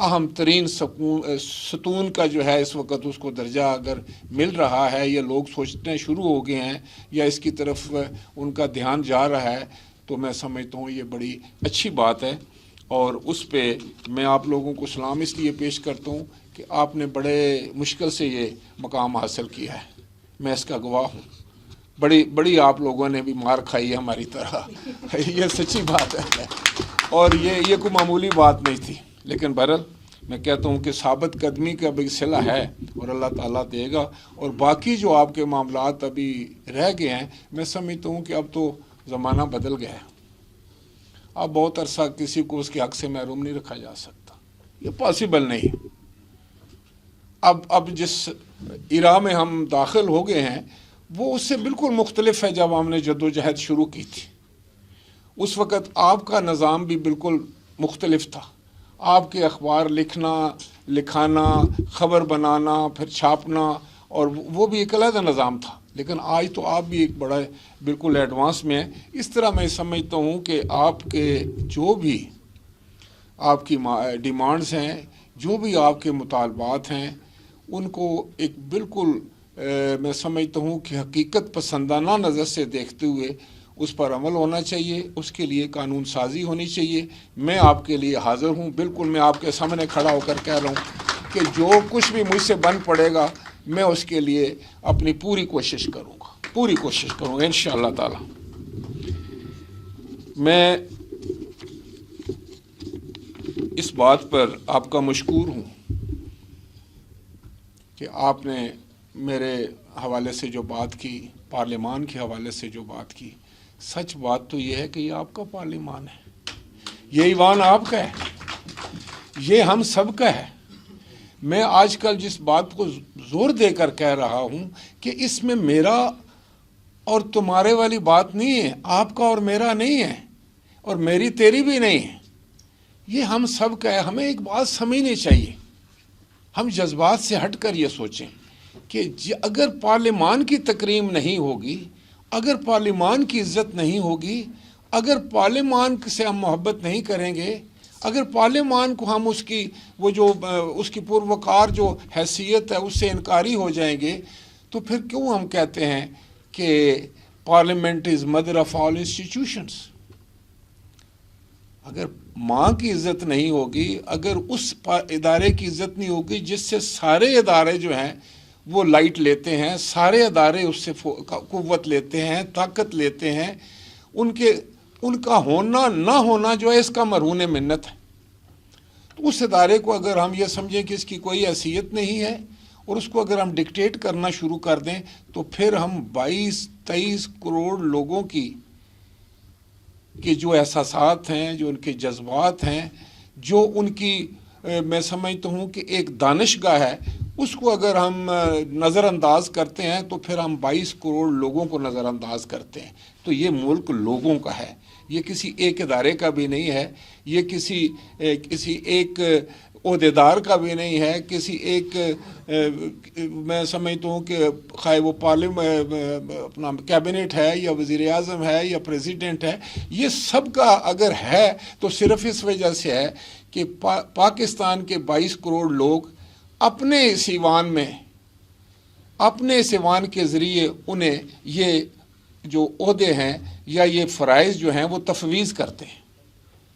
اہم ترین ستون کا جو ہے اس وقت اس کو درجہ اگر مل رہا ہے، یا لوگ سوچنے شروع ہو گئے ہیں، یا اس کی طرف ان کا دھیان جا رہا ہے، تو میں سمجھتا ہوں یہ بڑی اچھی بات ہے، اور اس پہ میں آپ لوگوں کو سلام اس لیے پیش کرتا ہوں کہ آپ نے بڑے مشکل سے یہ مقام حاصل کیا ہے، میں اس کا گواہ ہوں۔ بڑی آپ لوگوں نے بھی مار کھائی ہے ہماری طرح، یہ سچی بات ہے، اور یہ کوئی معمولی بات نہیں تھی، لیکن بہرحال میں کہتا ہوں کہ ثابت قدمی کا بھی صلہ ہے، اور اللہ تعالیٰ دے گا۔ اور باقی جو آپ کے معاملات ابھی رہ گئے ہیں، میں سمجھتا ہوں کہ اب تو زمانہ بدل گیا ہے، اب بہت عرصہ کسی کو اس کے حق سے محروم نہیں رکھا جا سکتا، یہ پاسبل نہیں۔ اب جس ایرا میں ہم داخل ہو گئے ہیں وہ اس سے بالکل مختلف ہے جب ہم نے جدوجہد شروع کی تھی۔ اس وقت آپ کا نظام بھی بالکل مختلف تھا، آپ کے اخبار لکھانا، خبر بنانا، پھر چھاپنا، اور وہ بھی ایک علیحدہ نظام تھا، لیکن آج تو آپ بھی ایک بڑا بالکل ایڈوانس میں ہیں۔ اس طرح میں سمجھتا ہوں کہ آپ کے جو بھی آپ کی ڈیمانڈز ہیں، جو بھی آپ کے مطالبات ہیں، ان کو ایک بالکل میں سمجھتا ہوں کہ حقیقت پسندانہ نظر سے دیکھتے ہوئے اس پر عمل ہونا چاہیے، اس کے لیے قانون سازی ہونی چاہیے۔ میں آپ کے لیے حاضر ہوں، بالکل میں آپ کے سامنے کھڑا ہو کر کہہ رہا ہوں کہ جو کچھ بھی مجھ سے بن پڑے گا میں اس کے لیے اپنی پوری کوشش کروں گا انشاءاللہ تعالی۔ میں اس بات پر آپ کا مشکور ہوں کہ آپ نے میرے حوالے سے جو بات کی، پارلیمان کے حوالے سے جو بات کی، سچ بات تو یہ ہے کہ یہ آپ کا پارلیمان ہے، یہ ایوان آپ کا ہے، یہ ہم سب کا ہے۔ میں آج کل جس بات کو زور دے کر کہہ رہا ہوں کہ اس میں میرا اور تمہارے والی بات نہیں ہے، آپ کا اور میرا نہیں ہے، اور میری تیری بھی نہیں ہے، یہ ہم سب کا ہے۔ ہمیں ایک بات سمجھنی چاہیے، ہم جذبات سے ہٹ کر یہ سوچیں کہ اگر پارلیمان کی تکریم نہیں ہوگی، اگر پارلیمان کی عزت نہیں ہوگی، اگر پارلیمان سے ہم محبت نہیں کریں گے، اگر پارلیمان کو ہم اس کی پروقار جو حیثیت ہے اس سے انکاری ہو جائیں گے، تو پھر کیوں ہم کہتے ہیں کہ parliament is mother of all institutions. اگر ماں کی عزت نہیں ہوگی، اگر اس ادارے کی عزت نہیں ہوگی جس سے سارے ادارے جو ہیں وہ لائٹ لیتے ہیں، سارے ادارے اس سے قوت لیتے ہیں، طاقت لیتے ہیں، ان کا ہونا نہ ہونا جو ہے اس کا مرہون منت ہے، تو اس ادارے کو اگر ہم یہ سمجھیں کہ اس کی کوئی حیثیت نہیں ہے اور اس کو اگر ہم ڈکٹیٹ کرنا شروع کر دیں، تو پھر ہم 22-23 کروڑ لوگوں کی جو احساسات ہیں، جو ان کے جذبات ہیں، جو ان کی میں سمجھتا ہوں کہ ایک دانشگاہ ہے، اس کو اگر ہم نظر انداز کرتے ہیں تو پھر ہم 22 کروڑ لوگوں کو نظر انداز کرتے ہیں۔ تو یہ ملک لوگوں کا ہے، یہ کسی ایک ادارے کا بھی نہیں ہے، یہ کسی ایک عہدیدار کا بھی نہیں ہے، کسی ایک میں سمجھتا ہوں کہ خواہ وہ اپنا کیبنٹ ہے یا وزیر اعظم ہے یا پریزیڈنٹ ہے، یہ سب کا اگر ہے تو صرف اس وجہ سے ہے کہ پاکستان کے 22 کروڑ لوگ اپنے اس ایوان کے ذریعے انہیں یہ جو عہدے ہیں یا یہ فرائض جو ہیں وہ تفویض کرتے ہیں،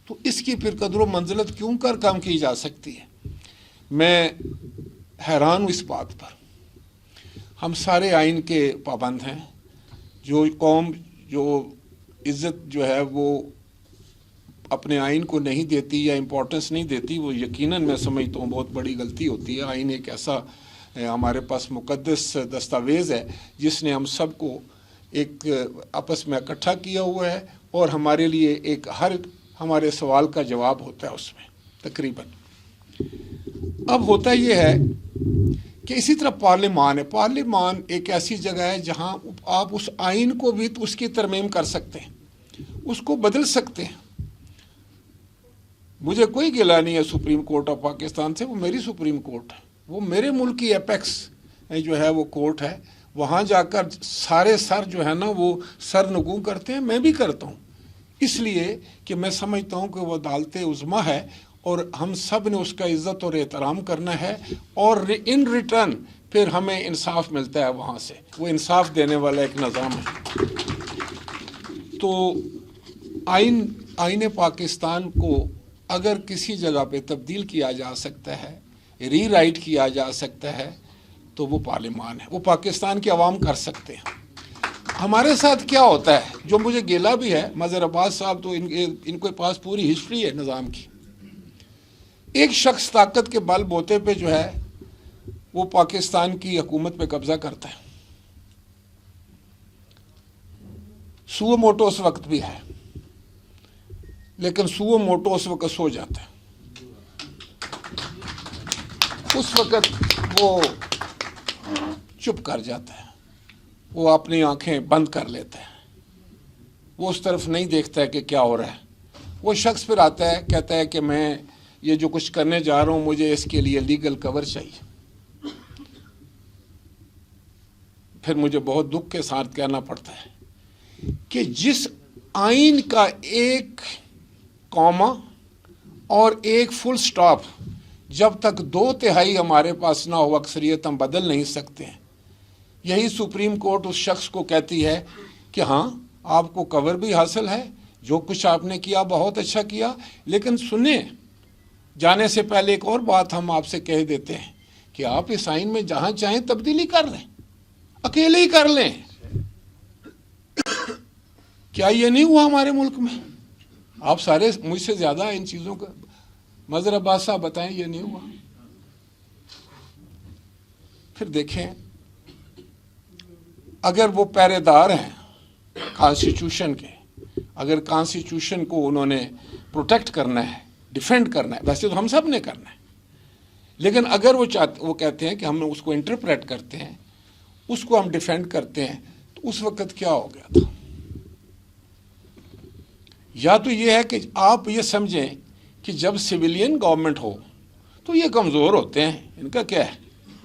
تو اس کی پھر قدر و منزلت کیوں کم کی جا سکتی ہے؟ میں حیران ہوں اس بات پر۔ ہم سارے آئین کے پابند ہیں، جو قوم جو عزت جو ہے وہ اپنے آئین کو نہیں دیتی یا امپورٹنس نہیں دیتی، وہ یقیناً میں سمجھتا ہوں بہت بڑی غلطی ہوتی ہے۔ آئین ایک ایسا ہمارے پاس مقدس دستاویز ہے جس نے ہم سب کو ایک آپس میں اکٹھا کیا ہوا ہے، اور ہمارے لیے ایک ہر ہمارے سوال کا جواب ہوتا ہے اس میں تقریباً۔ اب ہوتا یہ ہے کہ اسی طرح پارلیمان ایک ایسی جگہ ہے جہاں آپ اس آئین کو بھی تو اس کی ترمیم کر سکتے ہیں، اس کو بدل سکتے ہیں۔ مجھے کوئی گلہ نہیں ہے سپریم کورٹ آف پاکستان سے، وہ میری سپریم کورٹ ہے، وہ میرے ملک کی ایپیکس جو ہے وہ کورٹ ہے، وہاں جا کر سارے سر جو ہے نا وہ سر نگوں کرتے ہیں، میں بھی کرتا ہوں، اس لیے کہ میں سمجھتا ہوں کہ وہ عدالت عظمیٰ ہے اور ہم سب نے اس کا عزت اور احترام کرنا ہے، اور ان ریٹرن پھر ہمیں انصاف ملتا ہے وہاں سے، وہ انصاف دینے والا ایک نظام ہے۔ تو آئین پاکستان کو اگر کسی جگہ پہ تبدیل کیا جا سکتا ہے، ری رائٹ کیا جا سکتا ہے، تو وہ پارلیمان ہے، وہ پاکستان کے عوام کر سکتے ہیں۔ ہمارے ساتھ کیا ہوتا ہے، جو مجھے گیلا بھی ہے، مظہر عباس صاحب تو ان کے پاس پوری ہسٹری ہے نظام کی۔ ایک شخص طاقت کے بل بوتے پہ جو ہے وہ پاکستان کی حکومت پہ قبضہ کرتا ہے۔ سو موٹو اس وقت بھی ہے، لیکن سو موٹو اس وقت سو جاتا ہے، اس وقت وہ چپ کر جاتا ہے، وہ اپنی آنکھیں بند کر لیتا ہے، وہ اس طرف نہیں دیکھتا ہے کہ کیا ہو رہا ہے۔ وہ شخص پھر آتا ہے، کہتا ہے کہ میں یہ جو کچھ کرنے جا رہا ہوں مجھے اس کے لیے لیگل کور چاہیے۔ پھر مجھے بہت دکھ کے ساتھ کہنا پڑتا ہے کہ جس آئین کا ایک کاما اور ایک فل سٹاپ جب تک 2/3 ہمارے پاس نہ ہو اکثریت ہم بدل نہیں سکتے ہیں۔ یہی سپریم کورٹ اس شخص کو کہتی ہے کہ ہاں آپ کو کور بھی حاصل ہے، جو کچھ آپ نے کیا بہت اچھا کیا، لیکن سنیں جانے سے پہلے ایک اور بات ہم آپ سے کہہ دیتے ہیں کہ آپ اس آئین میں جہاں چاہیں تبدیلی کر لیں، اکیلے ہی کر لیں۔ کیا یہ نہیں ہوا ہمارے ملک میں؟ آپ سارے مجھ سے زیادہ ان چیزوں کا مظہر عباس صاحب بتائیں، یہ نہیں ہوا؟ پھر دیکھیں اگر وہ پہرے دار ہیں کانسٹیٹیوشن کے، اگر کانسٹیٹیوشن کو انہوں نے پروٹیکٹ کرنا ہے، ڈیفینڈ کرنا ہے، ویسے تو ہم سب نے کرنا ہے، لیکن اگر وہ کہتے ہیں کہ ہم اس کو انٹرپریٹ کرتے ہیں، اس کو ہم ڈیفینڈ کرتے ہیں، تو اس وقت کیا ہو گیا تھا؟ یا تو یہ ہے کہ آپ یہ سمجھیں کہ جب سویلین گورنمنٹ ہو تو یہ کمزور ہوتے ہیں، ان کا کیا ہے،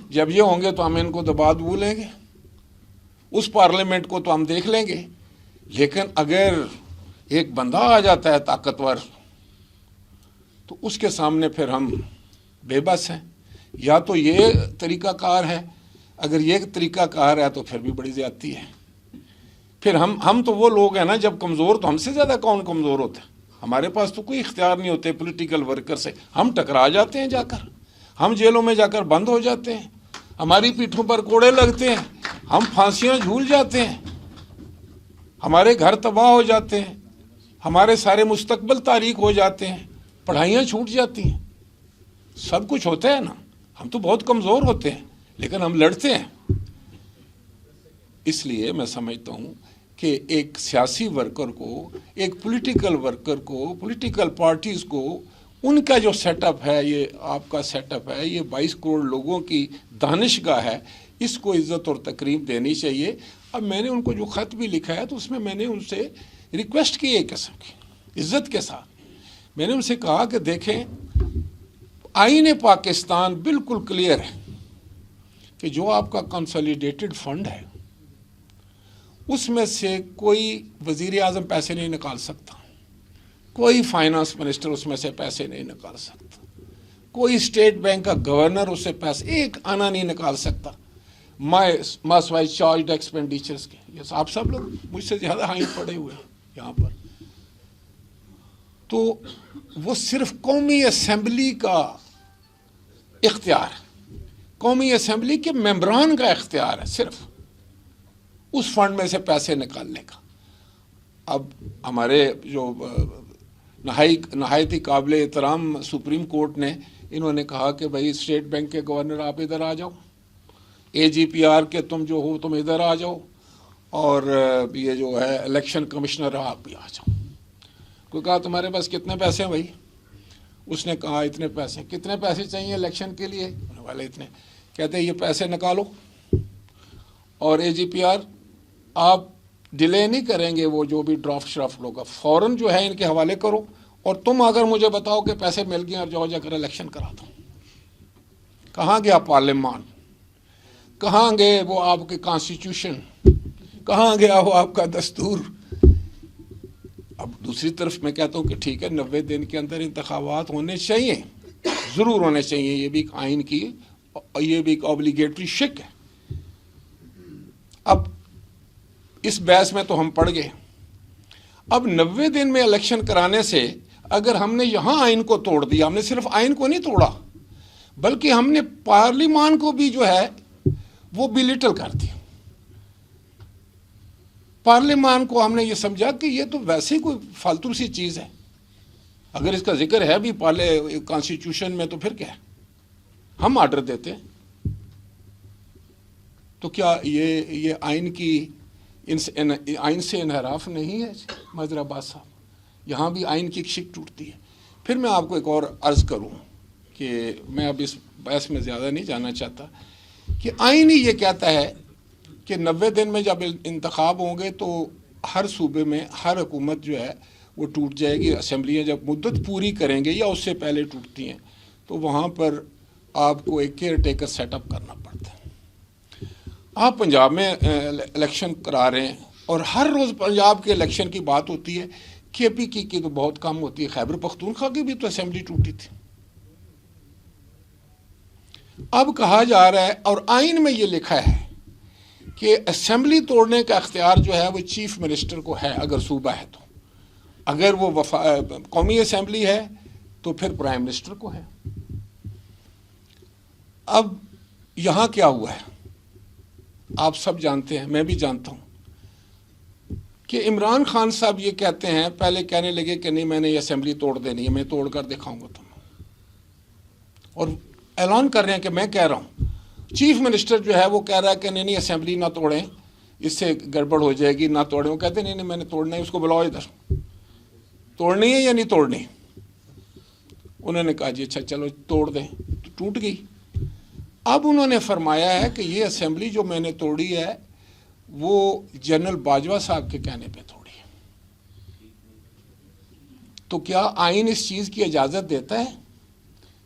جب یہ ہوں گے تو ہم ان کو دبا دبو لیں گے، اس پارلیمنٹ کو تو ہم دیکھ لیں گے۔ لیکن اگر ایک بندہ آ جاتا ہے طاقتور تو اس کے سامنے پھر ہم بے بس ہیں۔ یا تو یہ طریقہ کار ہے، اگر یہ طریقہ کار ہے تو پھر بھی بڑی زیادتی ہے۔ پھر ہم تو وہ لوگ ہیں نا، جب کمزور تو ہم سے زیادہ کون کمزور ہوتا ہے؟ ہمارے پاس تو کوئی اختیار نہیں ہوتے پولیٹیکل ورکر سے، ہم ٹکرا جاتے ہیں، جا کر ہم جیلوں میں جا کر بند ہو جاتے ہیں، ہماری پیٹھوں پر کوڑے لگتے ہیں، ہم پھانسیاں جھول جاتے ہیں، ہمارے گھر تباہ ہو جاتے ہیں، ہمارے سارے مستقبل تاریک ہو جاتے ہیں، پڑھائیاں چھوٹ جاتی ہیں، سب کچھ ہوتا ہے نا۔ ہم تو بہت کمزور ہوتے ہیں لیکن ہم لڑتے ہیں۔ اس لیے میں سمجھتا ہوں کہ ایک سیاسی ورکر کو، ایک پولیٹیکل ورکر کو، پولیٹیکل پارٹیز کو، ان کا جو سیٹ اپ ہے، یہ آپ کا سیٹ اپ ہے، یہ 22 کروڑ لوگوں کی دانشگاہ ہے، اس کو عزت اور تکریم دینی چاہیے۔ اب میں نے ان کو جو خط بھی لکھا ہے تو اس میں میں نے ان سے ریکویسٹ کی ایک قسم کی عزت کے ساتھ، میں نے ان سے کہا کہ دیکھیں آئین پاکستان بالکل کلیئر ہے کہ جو آپ کا کنسالیڈیٹڈ فنڈ ہے اس میں سے کوئی وزیر اعظم پیسے نہیں نکال سکتا، کوئی فائنانس منسٹر اس میں سے پیسے نہیں نکال سکتا، کوئی اسٹیٹ بینک کا گورنر اس سے پیسے ایک آنا نہیں نکال سکتا، ماس وائز چارجڈ ایکسپینڈیچرز کے۔ یہ آپ سب لوگ مجھ سے زیادہ ہائیں پڑے ہوئے ہیں یہاں پر۔ تو وہ صرف قومی اسمبلی کا اختیار ہے، قومی اسمبلی کے ممبران کا اختیار ہے صرف اس فنڈ میں سے پیسے نکالنے کا۔ اب ہمارے جو نہایت ہی قابل احترام سپریم کورٹ نے، انہوں نے کہا کہ بھائی اسٹیٹ بینک کے گورنر آپ ادھر آ جاؤ، AGPR کے تم جو ہو تم ادھر آ جاؤ، اور یہ جو ہے الیکشن کمشنر آپ بھی آ جاؤ۔ کوئی کہا تمہارے پاس کتنے پیسے ہیں بھائی؟ اس نے کہا اتنے پیسے۔ کتنے پیسے چاہیے الیکشن کے لیے؟ والے اتنے۔ کہتے ہیں یہ پیسے نکالو، اور AGPR آپ ڈیلے نہیں کریں گے، وہ جو بھی ڈرافٹ شرافٹ ہوگا فوراً جو ہے ان کے حوالے کرو، اور تم اگر مجھے بتاؤ کہ پیسے مل گئے اور جاؤ جا کر الیکشن کرا دو۔ کہاں گیا پارلیمان؟ کہاں گئے وہ آپ کے کانسٹیٹیوشن؟ کہاں گیا وہ آپ کا دستور؟ اب دوسری طرف میں کہتا ہوں کہ ٹھیک ہے 90 دن کے اندر انتخابات ہونے چاہیے، ضرور ہونے چاہیے، یہ بھی ایک آئین کی، یہ بھی ایک اوبلیگیٹری شک ہے۔ اب اس بحث میں تو ہم پڑ گئے، اب 90 دن میں الیکشن کرانے سے اگر ہم نے یہاں آئین کو توڑ دیا، ہم نے صرف آئین کو نہیں توڑا بلکہ ہم نے پارلیمان کو بھی جو ہے وہ بلیٹل کر دیا۔ پارلیمان کو ہم نے یہ سمجھا کہ یہ تو ویسے ہی کوئی فالتو سی چیز ہے، اگر اس کا ذکر ہے بھی کانسٹیٹیوشن میں تو پھر کیا ہے، ہم آرڈر دیتے ہیں۔ تو کیا یہ آئین سے انحراف نہیں ہے مظہر عباس صاحب؟ یہاں بھی آئین کی ایک شک ٹوٹتی ہے۔ پھر میں آپ کو ایک اور عرض کروں کہ میں اب اس بحث میں زیادہ نہیں جانا چاہتا کہ آئین ہی یہ کہتا ہے کہ 90 دن میں جب انتخاب ہوں گے تو ہر صوبے میں ہر حکومت جو ہے وہ ٹوٹ جائے گی، اسمبلیاں جب مدت پوری کریں گے یا اس سے پہلے ٹوٹتی ہیں تو وہاں پر آپ کو ایک کیئر ٹیکر سیٹ اپ کرنا پڑتا ہے۔ آپ پنجاب میں الیکشن کرا رہے ہیں اور ہر روز پنجاب کے الیکشن کی بات ہوتی ہے، کے پی کی تو بہت کم ہوتی ہے، خیبر پختونخوا کی بھی تو اسمبلی ٹوٹی تھی۔ اب کہا جا رہا ہے اور آئین میں یہ لکھا ہے کہ اسمبلی توڑنے کا اختیار جو ہے وہ چیف منسٹر کو ہے اگر صوبہ ہے تو، اگر وہ قومی اسمبلی ہے تو پھر پرائم منسٹر کو ہے۔ اب یہاں کیا ہوا ہے آپ سب جانتے ہیں، میں بھی جانتا ہوں کہ عمران خان صاحب یہ کہتے ہیں، پہلے کہنے لگے کہ نہیں میں نے یہ اسمبلی توڑ دینی ہے، میں توڑ کر دکھاؤں گا تمہیں، اور اعلان کر رہے ہیں کہ میں کہہ رہا ہوں۔ چیف منسٹر جو ہے وہ کہہ رہا ہے کہ نہیں اسمبلی نہ توڑیں، اس سے گڑبڑ ہو جائے گی، نہ توڑیں۔ وہ کہتے ہیں نہیں میں نے توڑنا ہے، اس کو بلاؤ ادھر، توڑنی ہے یا نہیں توڑنی؟ انہوں نے کہا جی اچھا چلو توڑ دیں، تو ٹوٹ گئی۔ اب انہوں نے فرمایا ہے کہ یہ اسمبلی جو میں نے توڑی ہے وہ جنرل باجوہ صاحب کے کہنے پہ توڑی ہے۔ تو کیا آئین اس چیز کی اجازت دیتا ہے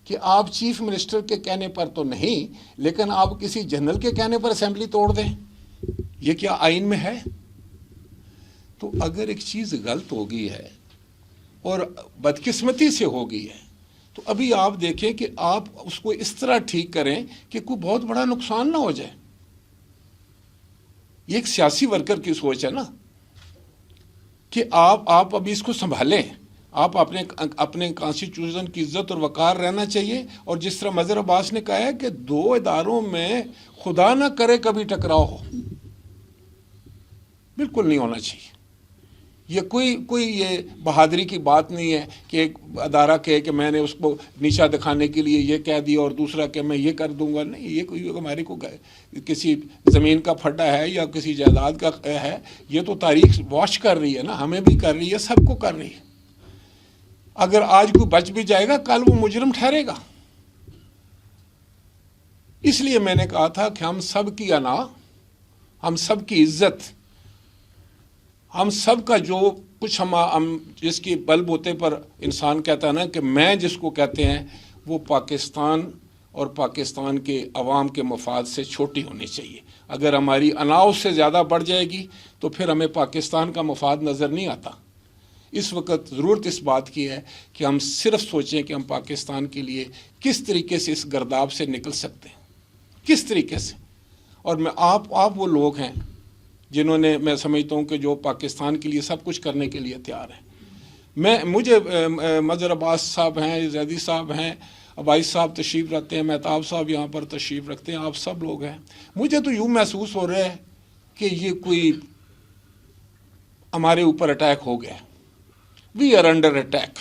کہ آپ چیف منسٹر کے کہنے پر تو نہیں لیکن آپ کسی جنرل کے کہنے پر اسمبلی توڑ دیں؟ یہ کیا آئین میں ہے؟ تو اگر ایک چیز غلط ہو گئی ہے اور بدقسمتی سے ہو گئی ہے تو ابھی آپ دیکھیں کہ آپ اس کو اس طرح ٹھیک کریں کہ کوئی بہت بڑا نقصان نہ ہو جائے۔ یہ ایک سیاسی ورکر کی سوچ ہے نا کہ آپ ابھی اس کو سنبھالیں، آپ اپنے کانسٹیٹیوشن کی عزت اور وقار رہنا چاہیے، اور جس طرح مظہر عباس نے کہا ہے کہ دو اداروں میں خدا نہ کرے کبھی ٹکراؤ ہو، بالکل نہیں ہونا چاہیے۔ یہ کوئی یہ بہادری کی بات نہیں ہے کہ ایک ادارہ کہے کہ میں نے اس کو نیچا دکھانے کے لیے یہ کہہ دیا اور دوسرا کہ میں یہ کر دوں گا، نہیں، یہ کوئی ہمارے کو کسی زمین کا پھڈا ہے یا کسی جائیداد کا ہے، یہ تو تاریخ واش کر رہی ہے نا، ہمیں بھی کر رہی ہے، سب کو کر رہی ہے۔ اگر آج کوئی بچ بھی جائے گا کل وہ مجرم ٹھہرے گا۔ اس لیے میں نے کہا تھا کہ ہم سب کی انا، ہم سب کی عزت، ہم سب کا جو کچھ ہم جس کی بل بوتے پر انسان کہتا ہے نا کہ میں جس کو کہتے ہیں، وہ پاکستان اور پاکستان کے عوام کے مفاد سے چھوٹی ہونی چاہیے۔ اگر ہماری انا اس سے زیادہ بڑھ جائے گی تو پھر ہمیں پاکستان کا مفاد نظر نہیں آتا۔ اس وقت ضرورت اس بات کی ہے کہ ہم صرف سوچیں کہ ہم پاکستان کے لیے کس طریقے سے اس گرداب سے نکل سکتے ہیں، کس طریقے سے۔ اور آپ وہ لوگ ہیں جنہوں نے، میں سمجھتا ہوں کہ جو پاکستان کے لیے سب کچھ کرنے کے لیے تیار ہیں۔ مجھے مظہر عباس صاحب ہیں، زیدی صاحب ہیں، عباس صاحب تشریف رکھتے ہیں، مہتاب صاحب یہاں پر تشریف رکھتے ہیں، آپ سب لوگ ہیں۔ مجھے تو یوں محسوس ہو رہا ہے کہ یہ کوئی ہمارے اوپر اٹیک ہو گیا۔ We are under attack.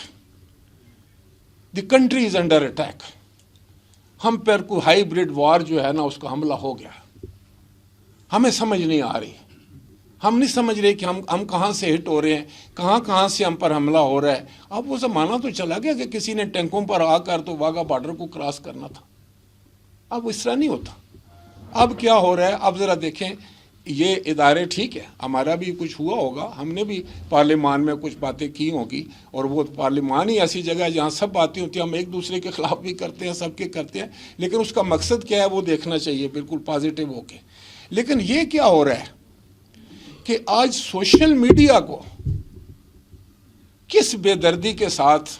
The country is under attack. ہم پر کوئی ہائیبریڈ وار جو ہے نا اس کا حملہ ہو گیا، ہمیں سمجھ نہیں آ رہی، ہم نہیں سمجھ رہے کہ ہم کہاں سے ہٹ ہو رہے ہیں، کہاں سے ہم پر حملہ ہو رہا ہے۔ اب وہ زمانہ تو چلا گیا کہ کسی نے ٹینکوں پر آ کر تو واگا بارڈر کو کراس کرنا تھا، اب اس طرح نہیں ہوتا۔ اب کیا ہو رہا ہے، اب ذرا دیکھیں، یہ ادارے ٹھیک ہے، ہمارا بھی کچھ ہوا ہوگا، ہم نے بھی پارلیمان میں کچھ باتیں کی ہوں گی، اور وہ پارلیمان ہی ایسی جگہ ہے جہاں سب باتیں ہوتی ہیں، ہم ایک دوسرے کے خلاف بھی کرتے ہیں، سب کے کرتے ہیں، لیکن اس کا مقصد کیا ہے وہ دیکھنا چاہیے بالکل پازیٹیو ہو کے۔ لیکن یہ کیا ہو رہا ہے کہ آج سوشل میڈیا کو کس بے دردی کے ساتھ،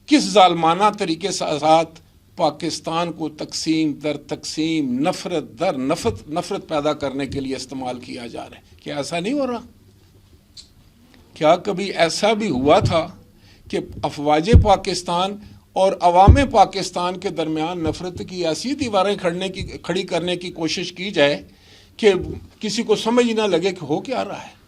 کس ظالمانہ طریقے کے ساتھ پاکستان کو تقسیم در تقسیم، نفرت در نفرت پیدا کرنے کے لیے استعمال کیا جا رہا ہے. کیا ایسا نہیں ہو رہا؟ کیا کبھی ایسا بھی ہوا تھا کہ افواج پاکستان اور عوام پاکستان کے درمیان نفرت کی ایسی دیواریں کھڑی کرنے کی کوشش کی جائے کہ کسی کو سمجھ نہ لگے کہ ہو کیا رہا ہے؟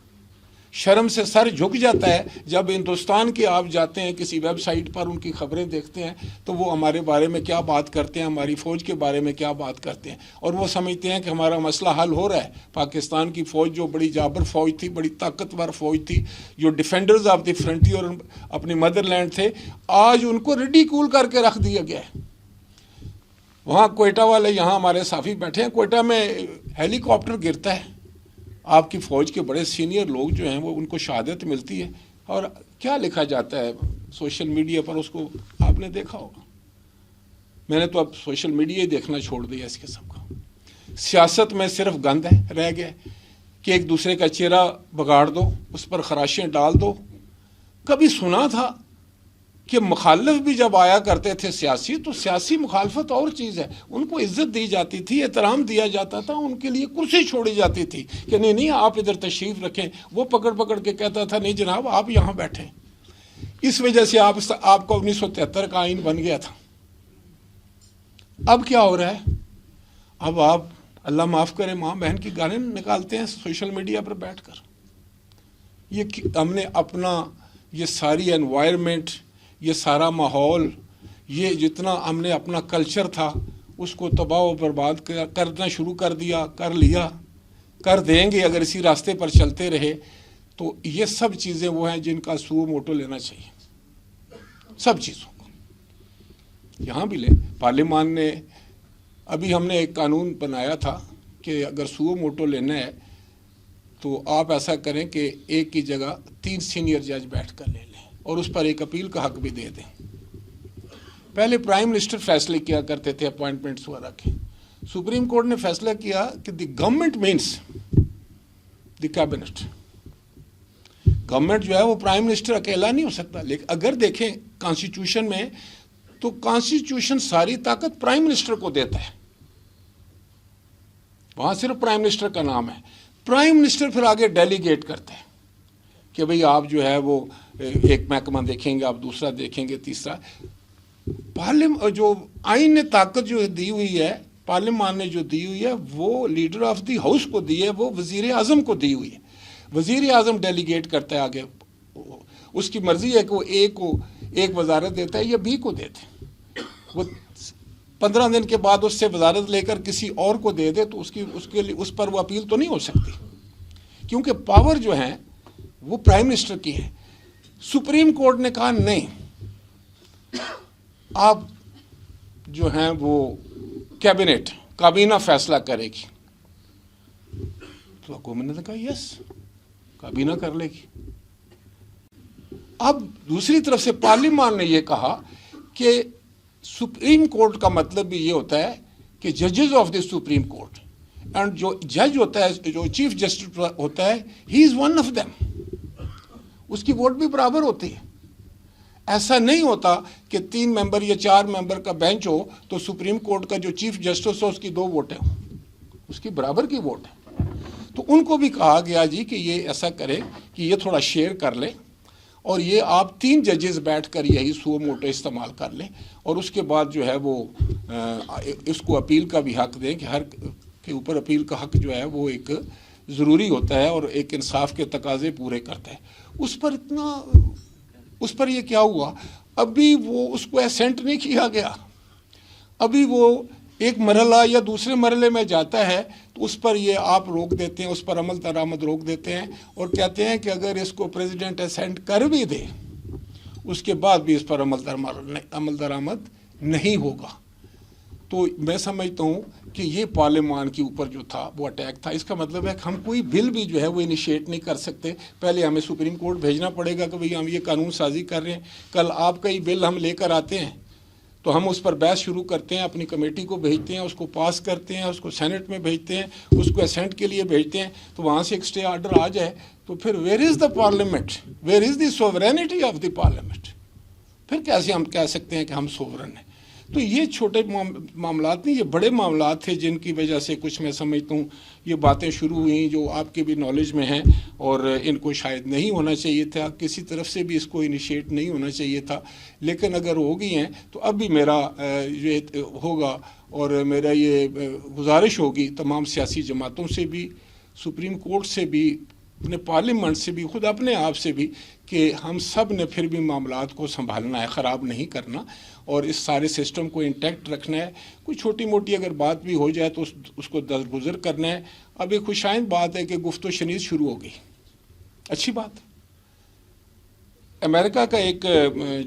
شرم سے سر جھک جاتا ہے جب ہندوستان کے آپ جاتے ہیں کسی ویب سائٹ پر، ان کی خبریں دیکھتے ہیں تو وہ ہمارے بارے میں کیا بات کرتے ہیں، ہماری فوج کے بارے میں کیا بات کرتے ہیں، اور وہ سمجھتے ہیں کہ ہمارا مسئلہ حل ہو رہا ہے. پاکستان کی فوج جو بڑی جابر فوج تھی، بڑی طاقتور فوج تھی، جو ڈیفینڈرز آف دی فرنٹیئر اپنی مدر لینڈ تھے، آج ان کو ریڈیکول کر کے رکھ دیا گیا ہے. وہاں کوئٹہ والے، یہاں ہمارے صحافی بیٹھے ہیں، کوئٹہ میں ہیلی کاپٹر گرتا ہے، آپ کی فوج کے بڑے سینئر لوگ جو ہیں وہ ان کو شہادت ملتی ہے، اور کیا لکھا جاتا ہے سوشل میڈیا پر، اس کو آپ نے دیکھا ہوگا. میں نے تو اب سوشل میڈیا ہی دیکھنا چھوڑ دیا اس قسم کا. سیاست میں صرف گند ہے رہ گیا کہ ایک دوسرے کا چہرہ بگاڑ دو، اس پر خراشیں ڈال دو. کبھی سنا تھا کہ مخالف بھی جب آیا کرتے تھے سیاسی، تو سیاسی مخالفت اور چیز ہے، ان کو عزت دی جاتی تھی، احترام دیا جاتا تھا، ان کے لیے کرسی چھوڑی جاتی تھی کہ نہیں آپ ادھر تشریف رکھیں. وہ پکڑ کے کہتا تھا نہیں جناب آپ یہاں بیٹھیں. اس وجہ سے آپ کا 1973 کا آئین بن گیا تھا. اب کیا ہو رہا ہے؟ اب آپ اللہ معاف کرے ماں بہن کی گانے نکالتے ہیں سوشل میڈیا پر بیٹھ کر. یہ ہم نے اپنا یہ ساری انوائرمنٹ، یہ سارا ماحول، یہ جتنا ہم نے اپنا کلچر تھا اس کو تباہ و برباد کرنا شروع کر لیا، کر دیں گے اگر اسی راستے پر چلتے رہے. تو یہ سب چیزیں وہ ہیں جن کا سو موٹو لینا چاہیے، سب چیزوں کو. یہاں بھی لیں، پارلیمان نے ابھی ہم نے ایک قانون بنایا تھا کہ اگر سو موٹو لینا ہے تو آپ ایسا کریں کہ ایک کی جگہ 3 سینئر جج بیٹھ کر لے لیں اور اس پر ایک اپیل کا حق بھی دے دیں. پہلے پرائم منسٹر فیصلے کیا کرتے تھے اپوائنٹمنٹس وغیرہ کے. سپریم کورٹ نے فیصلہ کیا کہ the government means the cabinet. Government جو ہے وہ پرائم منسٹر اکیلا نہیں ہو سکتا. لیکن اگر دیکھیں کانسٹیٹیوشن میں تو کانسٹیٹیوشن ساری طاقت پرائم منسٹر کو دیتا ہے. وہاں صرف پرائم منسٹر کا نام ہے. پرائم منسٹر پھر آگے ڈیلیگیٹ کرتا ہے کہ بھئی آپ جو ہے وہ ایک محکمہ دیکھیں گے، آپ دوسرا دیکھیں گے، تیسرا. جو آئین نے طاقت جو دی ہوئی ہے، پارلیمان نے جو دی ہوئی ہے، وہ لیڈر آف دی ہاؤس کو دی ہے، وہ وزیر اعظم کو دی ہوئی ہے. وزیر اعظم ڈیلیگیٹ کرتا ہے آگے. اس کی مرضی ہے کہ وہ کو ایک وزارت دیتا ہے یا بی کو دیتے. وہ 15 دن کے بعد اس سے وزارت لے کر کسی اور کو دے دے تو اس پر وہ اپیل تو نہیں ہو سکتی، کیونکہ پاور جو ہیں وہ پرائم منسٹر کی ہے. سپریم کورٹ نے کہا نہیں، آپ جو ہیں وہ کابینہ فیصلہ کرے گی. تو حکومت نے کہا یس، کابینہ کر لے گی. اب دوسری طرف سے پارلیمان نے یہ کہا کہ سپریم کورٹ کا مطلب بھی یہ ہوتا ہے کہ ججز of the supreme court, and جو جج ہوتا ہے، جو چیف جسٹس ہوتا ہے، ہی از ون آف دیم. اس کی ووٹ بھی برابر ہوتی ہے. ایسا نہیں ہوتا کہ 3 ممبر یا 4 ممبر کا بینچ ہو تو سپریم کورٹ کا جو چیف جسٹس ہو اس کی 2 ووٹیں ہوں، اس کی برابر کی ووٹ ہے. تو ان کو بھی کہا گیا جی کہ یہ ایسا کرے کہ یہ تھوڑا شیئر کر لیں اور یہ آپ 3 ججز بیٹھ کر یہی سو موٹو استعمال کر لیں، اور اس کے بعد جو ہے وہ اس کو اپیل کا بھی حق دیں کہ ہر کے اوپر اپیل کا حق جو ہے وہ ایک ضروری ہوتا ہے اور ایک انصاف کے تقاضے پورے کرتا ہے. اس پر یہ کیا ہوا؟ ابھی وہ اس کو اسینٹ نہیں کیا گیا. ابھی وہ ایک مرحلہ یا دوسرے مرحلے میں جاتا ہے تو اس پر یہ آپ روک دیتے ہیں، اس پر عمل درآمد روک دیتے ہیں اور کہتے ہیں کہ اگر اس کو پریزیڈنٹ اسینٹ کر بھی دے اس کے بعد بھی اس پر عمل درآمد نہیں ہوگا. تو میں سمجھتا ہوں کہ یہ پارلیمان کے اوپر جو تھا وہ اٹیک تھا. اس کا مطلب ہے کہ ہم کوئی بل بھی جو ہے وہ انیشیٹ نہیں کر سکتے. پہلے ہمیں سپریم کورٹ بھیجنا پڑے گا کہ بھئی ہم یہ قانون سازی کر رہے ہیں. کل آپ کا ہی بل ہم لے کر آتے ہیں تو ہم اس پر بحث شروع کرتے ہیں، اپنی کمیٹی کو بھیجتے ہیں، اس کو پاس کرتے ہیں، اس کو سینٹ میں بھیجتے ہیں، اس کو اسینٹ کے لیے بھیجتے ہیں، تو وہاں سے ایک اسٹے آرڈر آ جائے تو پھر where is the parliament, where is the sovereignty of the parliament? پھر کیسے ہم کہہ سکتے ہیں کہ ہم سوورن ہیں؟ تو یہ چھوٹے معاملات نہیں، یہ بڑے معاملات تھے جن کی وجہ سے کچھ میں سمجھتا ہوں یہ باتیں شروع ہوئیں جو آپ کے بھی نالج میں ہیں، اور ان کو شاید نہیں ہونا چاہیے تھا، کسی طرف سے بھی اس کو انیشیٹ نہیں ہونا چاہیے تھا، لیکن اگر ہو گئی ہیں تو اب بھی میرا یہ ہوگا اور میرا یہ گزارش ہوگی تمام سیاسی جماعتوں سے بھی، سپریم کورٹ سے بھی، اپنے پارلیمنٹ سے بھی، خود اپنے آپ سے بھی، کہ ہم سب نے پھر بھی معاملات کو سنبھالنا ہے، خراب نہیں کرنا، اور اس سارے سسٹم کو انٹیکٹ رکھنا ہے۔ کوئی چھوٹی موٹی اگر بات بھی ہو جائے تو اس کو درگزر کرنا ہے۔ اب ایک خوشائند بات ہے کہ گفت و شنید شروع ہو گئی، اچھی بات۔ امریکہ کا ایک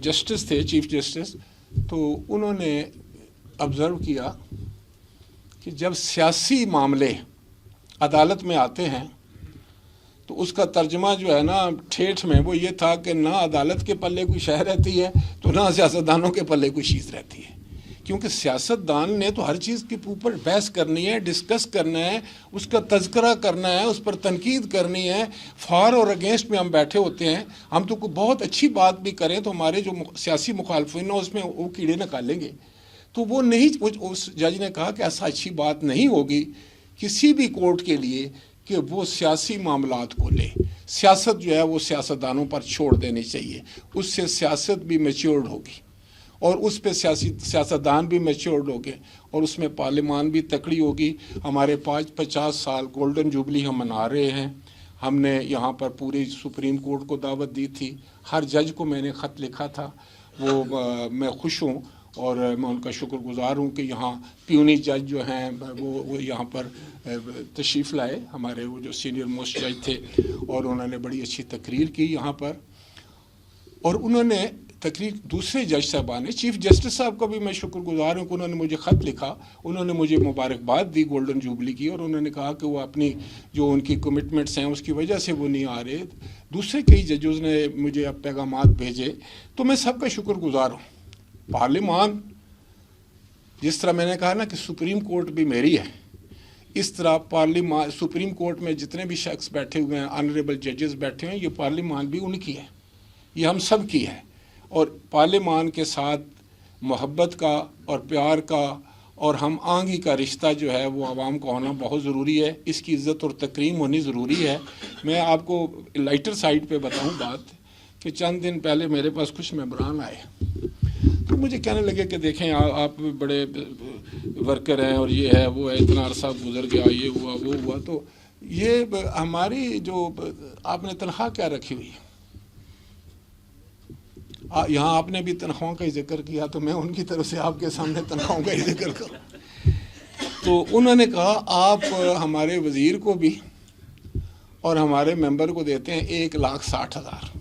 جسٹس تھے، چیف جسٹس، تو انہوں نے آبزرو کیا کہ جب سیاسی معاملے عدالت میں آتے ہیں تو اس کا ترجمہ جو ہے نا ٹھیٹھ میں وہ یہ تھا کہ نہ عدالت کے پلے کوئی شے رہتی ہے تو نہ سیاستدانوں کے پلے کوئی چیز رہتی ہے، کیونکہ سیاستدان نے تو ہر چیز کے اوپر بحث کرنی ہے، ڈسکس کرنا ہے، اس کا تذکرہ کرنا ہے، اس پر تنقید کرنی ہے۔ فار اور اگینسٹ میں ہم بیٹھے ہوتے ہیں، ہم تو کوئی بہت اچھی بات بھی کریں تو ہمارے جو سیاسی مخالفین ہیں اس میں وہ کیڑے نکالیں گے، تو وہ نہیں، اس جج نے کہا کہ ایسا اچھی بات نہیں ہوگی کسی بھی کورٹ کے لیے کہ وہ سیاسی معاملات کو لے۔ سیاست جو ہے وہ سیاستدانوں پر چھوڑ دینی چاہیے، اس سے سیاست بھی میچیورڈ ہوگی اور اس پہ سیاستدان بھی میچیورڈ ہوگے اور اس میں پارلیمان بھی تکڑی ہوگی۔ ہمارے 50 سال گولڈن جوبلی ہم منا رہے ہیں، ہم نے یہاں پر پوری سپریم کورٹ کو دعوت دی تھی، ہر جج کو میں نے خط لکھا تھا، وہ میں خوش ہوں اور میں ان کا شکر گزار ہوں کہ یہاں پیونی جج جو ہیں وہ یہاں پر تشریف لائے، ہمارے وہ جو سینئر موسٹ جج تھے، اور انہوں نے بڑی اچھی تقریر کی یہاں پر، اور انہوں نے تقریر دوسرے جج صاحبان نے، چیف جسٹس صاحب کا بھی میں شکر گزار ہوں کہ انہوں نے مجھے خط لکھا، انہوں نے مجھے مبارکباد دی گولڈن جوبلی کی، اور انہوں نے کہا کہ وہ اپنی جو ان کی کمٹمنٹس ہیں اس کی وجہ سے وہ نہیں آ رہے۔ دوسرے کئی ججز نے مجھے اب پیغامات بھیجے، تو میں سب کا شکر گزار ہوں۔ پارلیمان، جس طرح میں نے کہا نا کہ سپریم کورٹ بھی میری ہے، اس طرح پارلیمان، سپریم کورٹ میں جتنے بھی شخص بیٹھے ہوئے ہیں، آنریبل ججز بیٹھے ہیں، یہ پارلیمان بھی ان کی ہے، یہ ہم سب کی ہے، اور پارلیمان کے ساتھ محبت کا اور پیار کا اور ہم آہنگی کا رشتہ جو ہے وہ عوام کا ہونا بہت ضروری ہے، اس کی عزت اور تکریم ہونی ضروری ہے۔ میں آپ کو لائٹر سائڈ پہ بتاؤں بات کہ چند دن پہلے میرے پاس کچھ ممبران آئے تو مجھے کہنے لگے کہ دیکھیں آپ بڑے ورکر ہیں اور یہ ہے وہ ہے، اتنا عرصہ گزر گیا، یہ ہوا وہ ہوا، تو یہ ہماری جو آپ نے تنخواہ کیا رکھی ہوئی ہے؟ یہاں آپ نے بھی تنخواہوں کا ہی ذکر کیا تو میں ان کی طرف سے آپ کے سامنے تنخواہوں کا ہی ذکر کروں۔ تو انہوں نے کہا آپ ہمارے وزیر کو بھی اور ہمارے ممبر کو دیتے ہیں 1,60,000۔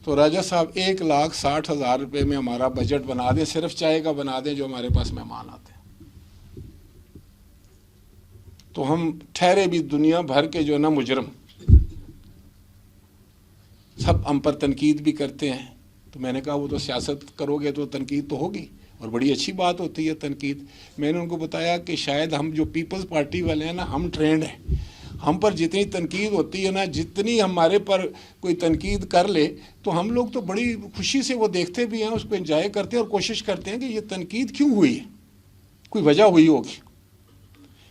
تو راجہ صاحب 1,60,000 روپے میں ہمارا بجٹ بنا دیں، صرف چائے کا بنا دیں جو ہمارے پاس مہمان آتے ہیں، تو ہم ٹھہرے بھی دنیا بھر کے جو ہے نا مجرم سب ہم پر تنقید بھی کرتے ہیں۔ تو میں نے کہا وہ تو سیاست کرو گے تو تنقید تو ہوگی، اور بڑی اچھی بات ہوتی ہے تنقید۔ میں نے ان کو بتایا کہ شاید ہم جو پیپلز پارٹی والے ہیں نا، ہم ٹرینڈ ہیں، ہم پر جتنی تنقید ہوتی ہے نا، جتنی ہمارے پر کوئی تنقید کر لے تو ہم لوگ تو بڑی خوشی سے وہ دیکھتے بھی ہیں، اس کو انجوائے کرتے ہیں اور کوشش کرتے ہیں کہ یہ تنقید کیوں ہوئی ہے، کوئی وجہ ہوئی ہوگی،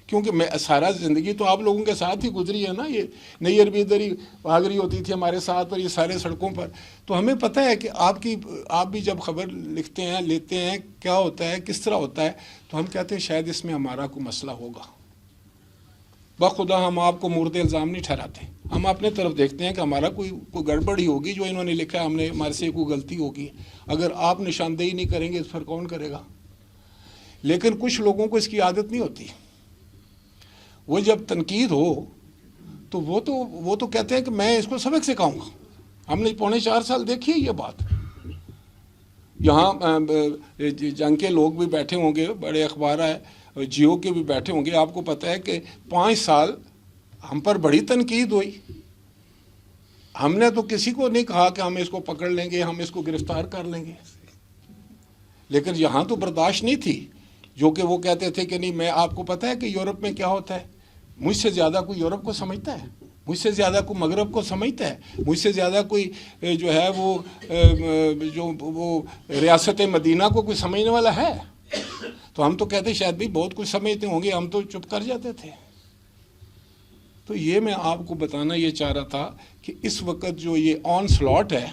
کیونکہ میں سارا زندگی تو آپ لوگوں کے ساتھ ہی گزری ہے نا، یہ نیئر بھی ادھر ہی بھاگ رہی ہوتی تھی ہمارے ساتھ اور یہ سارے سڑکوں پر، تو ہمیں پتہ ہے کہ آپ بھی جب خبر لکھتے ہیں، لیتے ہیں، کیا ہوتا ہے، کس طرح ہوتا ہے، تو ہم کہتے ہیں شاید اس میں ہمارا کوئی مسئلہ ہوگا۔ بخدا ہم آپ کو مورد الزام نہیں ٹھہراتے، ہم اپنے طرف دیکھتے ہیں کہ ہمارا کوئی گڑبڑ ہی ہوگی جو انہوں نے لکھا ہے، ہمارے سے کوئی غلطی ہوگی۔ اگر آپ نشاندہی نہیں کریں گے اس پر کون کرے گا؟ لیکن کچھ لوگوں کو اس کی عادت نہیں ہوتی، وہ جب تنقید ہو تو وہ تو کہتے ہیں کہ میں اس کو سبق سکھاؤں گا۔ ہم نے 4.25 سال دیکھی ہے یہ بات، یہاں جنگ کے لوگ بھی بیٹھے ہوں گے، بڑے اخبار ہے، جیو کے بھی بیٹھے ہوں گے، آپ کو پتہ ہے کہ 5 سال ہم پر بڑی تنقید ہوئی، ہم نے تو کسی کو نہیں کہا کہ ہم اس کو پکڑ لیں گے، ہم اس کو گرفتار کر لیں گے، لیکن یہاں تو برداشت نہیں تھی، جو کہ وہ کہتے تھے کہ نہیں میں آپ کو پتہ ہے کہ یورپ میں کیا ہوتا ہے، مجھ سے زیادہ کوئی یورپ کو سمجھتا ہے، مجھ سے زیادہ کوئی مغرب کو سمجھتا ہے، مجھ سے زیادہ کوئی جو ہے وہ ریاست مدینہ کو کوئی سمجھنے والا ہے؟ تو ہم تو کہتے شاید بھی بہت کچھ سمجھتے ہوں گے، ہم تو چپ کر جاتے تھے۔ تو یہ میں آپ کو بتانا یہ چاہ رہا تھا کہ اس وقت جو یہ آن سلاٹ ہے،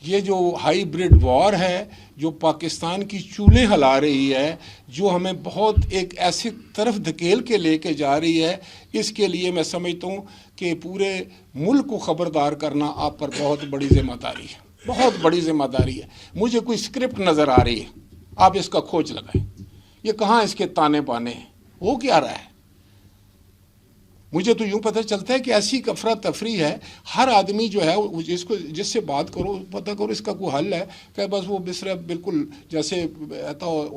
یہ جو ہائی بریڈ وار ہے جو پاکستان کی چولیں ہلا رہی ہے، جو ہمیں بہت ایک ایسی طرف دھکیل کے لے کے جا رہی ہے، اس کے لیے میں سمجھتا ہوں کہ پورے ملک کو خبردار کرنا آپ پر بہت بڑی ذمہ داری ہے، بہت بڑی ذمہ داری ہے۔ مجھے کوئی اسکرپٹ نظر آ رہی ہے، آپ اس کا کھوج لگائیں، یہ کہاں اس کے تانے بانے ہیں، ہو کیا رہا ہے؟ مجھے تو یوں پتہ چلتا ہے کہ ایسی افراتفری ہے، ہر آدمی جو ہے جس سے بات کرو پتہ کرو اس کا کوئی حل ہے کہ بس وہ بالکل جیسے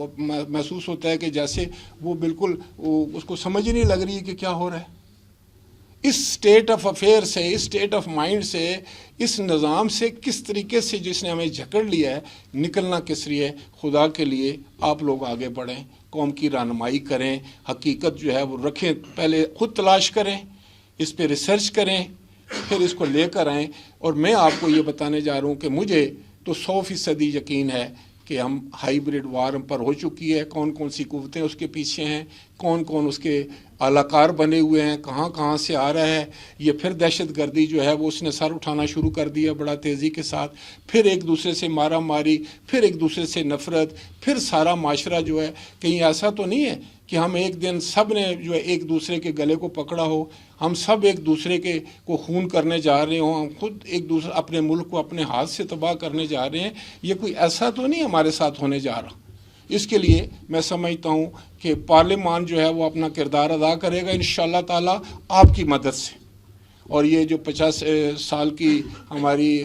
محسوس ہوتا ہے کہ جیسے وہ بالکل اس کو سمجھ نہیں لگ رہی ہے کہ کیا ہو رہا ہے۔ اس سٹیٹ آف افیئر سے، اس سٹیٹ آف مائنڈ سے، اس نظام سے کس طریقے سے جس نے ہمیں جھکڑ لیا ہے، نکلنا کس لیے؟ خدا کے لیے آپ لوگ آگے بڑھیں، قوم کی رہنمائی کریں، حقیقت جو ہے وہ رکھیں، پہلے خود تلاش کریں، اس پہ ریسرچ کریں، پھر اس کو لے کر آئیں۔ اور میں آپ کو یہ بتانے جا رہا ہوں کہ مجھے تو 100% یقین ہے کہ ہم ہائیبریڈ وار پر ہو چکی ہے، کون کون سی قوتیں اس کے پیچھے ہیں، کون کون اس کے اعلی کار بنے ہوئے ہیں، کہاں کہاں سے آ رہا ہے۔ یہ پھر دہشت گردی جو ہے وہ اس نے سر اٹھانا شروع کر دیا بڑا تیزی کے ساتھ، پھر ایک دوسرے سے مارا ماری، پھر ایک دوسرے سے نفرت، پھر سارا معاشرہ جو ہے، کہیں ایسا تو نہیں ہے کہ ہم ایک دن سب نے جو ہے ایک دوسرے کے گلے کو پکڑا ہو، ہم سب ایک دوسرے کو خون کرنے جا رہے ہوں، ہم خود ایک دوسرے اپنے ملک کو اپنے ہاتھ سے تباہ کرنے جا رہے ہیں۔ یہ کوئی ایسا تو نہیں ہمارے ساتھ ہونے جا رہا۔ اس کے لیے میں سمجھتا ہوں کہ پارلیمان جو ہے وہ اپنا کردار ادا کرے گا انشاءاللہ تعالی آپ کی مدد سے۔ اور یہ جو 50 سال کی ہماری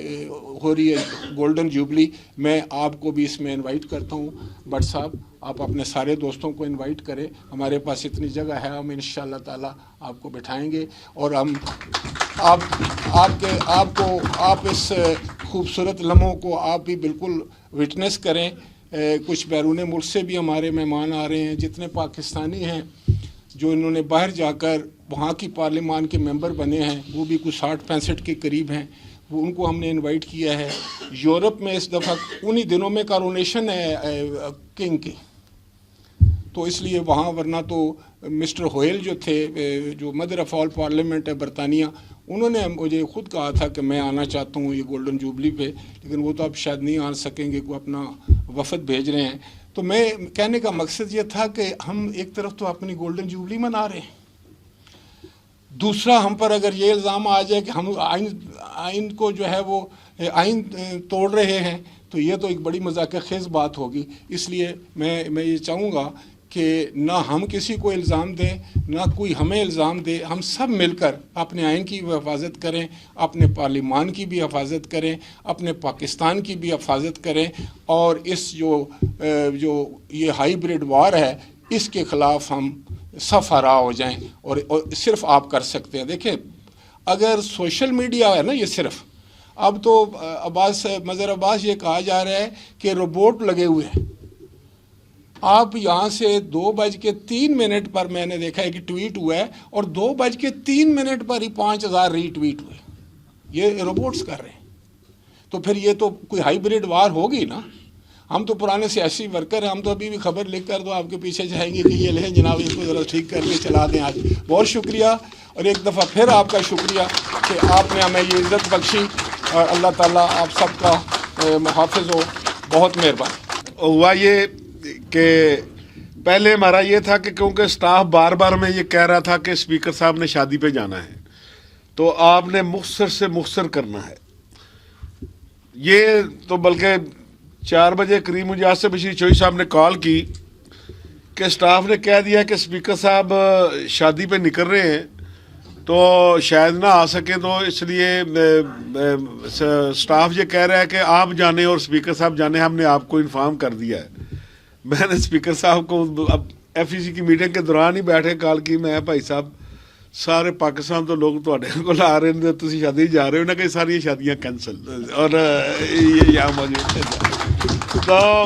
ہو رہی ہے گولڈن جوبلی، میں آپ کو بھی اس میں انوائٹ کرتا ہوں۔ بٹ صاحب آپ اپنے سارے دوستوں کو انوائٹ کریں، ہمارے پاس اتنی جگہ ہے، ہم انشاءاللہ تعالی آپ کو بٹھائیں گے، اور ہم آپ اس خوبصورت لمحوں کو آپ بھی بالکل وٹنس کریں۔ کچھ بیرون ملک سے بھی ہمارے مہمان آ رہے ہیں، جتنے پاکستانی ہیں جو انہوں نے باہر جا کر وہاں کی پارلیمان کے ممبر بنے ہیں، وہ بھی کچھ 60-65 کے قریب ہیں، وہ ان کو ہم نے انوائٹ کیا ہے۔ یورپ میں اس دفعہ انہی دنوں میں کارونیشن ہے کنگ کی، تو اس لیے وہاں، ورنہ تو مسٹر ہوئل جو تھے، جو مدر آف آل پارلیمنٹ ہے برطانیہ، انہوں نے مجھے خود کہا تھا کہ میں آنا چاہتا ہوں یہ گولڈن جوبلی پہ، لیکن وہ تو اب شاید نہیں آ سکیں گے، کوئی اپنا وفد بھیج رہے ہیں۔ تو میں کہنے کا مقصد یہ تھا کہ ہم ایک طرف تو اپنی گولڈن جوبلی منا رہے ہیں، دوسرا ہم پر اگر یہ الزام آ جائے کہ ہم آئین کو جو ہے وہ آئین توڑ رہے ہیں، تو یہ تو ایک بڑی مذاق خیز بات ہوگی۔ اس لیے میں یہ چاہوں گا کہ نہ ہم کسی کو الزام دیں، نہ کوئی ہمیں الزام دے، ہم سب مل کر اپنے آئین کی بھی حفاظت کریں، اپنے پارلیمان کی بھی حفاظت کریں، اپنے پاکستان کی بھی حفاظت کریں، اور اس جو یہ ہائیبریڈ وار ہے اس کے خلاف ہم صف آراء ہو جائیں، اور صرف آپ کر سکتے ہیں۔ دیکھیں اگر سوشل میڈیا ہے نا، یہ صرف اب تو مظہر عباس یہ کہا جا رہا ہے کہ روبوٹ لگے ہوئے ہیں، آپ یہاں سے 2:03 پر میں نے دیکھا ہے کہ ٹویٹ ہوا ہے، اور 2:03 پر ہی 5000 ری ٹویٹ ہوئے، یہ روبوٹس کر رہے ہیں۔ تو پھر یہ تو کوئی ہائیبریڈ وار ہوگی نا۔ ہم تو پرانے سیاسی ورکر ہیں، ہم تو ابھی بھی خبر لکھ کر تو آپ کے پیچھے جائیں گے کہ یہ لیں جناب، اس کو ذرا ٹھیک کر کے چلا دیں۔ آج بہت شکریہ، اور ایک دفعہ پھر آپ کا شکریہ کہ آپ نے ہمیں یہ عزت بخشی، اور اللہ تعالیٰ آپ سب کا محافظ ہو۔ بہت مہربانی۔ ہوا یہ کہ پہلے ہمارا یہ تھا کہ کیونکہ سٹاف بار بار میں یہ کہہ رہا تھا کہ اسپیکر صاحب نے شادی پہ جانا ہے، تو آپ نے مختصر سے مختصر کرنا ہے۔ یہ تو بلکہ 4 بجے قریب مجھے آصف بشیر چوئی صاحب نے کال کی کہ سٹاف نے کہہ دیا کہ اسپیکر صاحب شادی پہ نکل رہے ہیں تو شاید نہ آ سکیں، تو اس لیے سٹاف یہ کہہ رہا ہے کہ آپ جانے اور اسپیکر صاحب جانے، ہم نے آپ کو انفارم کر دیا ہے۔ میں نے اسپیکر صاحب کو اب ایف ای سی کی میٹنگ کے دوران ہی بیٹھے کال کی، میں بھائی صاحب سارے پاکستان تو لوگ تھوڑے کو لا رہے ہیں، تسی شادی جا رہے ہو نا، کہ ساری شادیاں کینسل، اور یہ یہاں موجود ہے۔ تو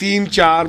3-4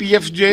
PFJ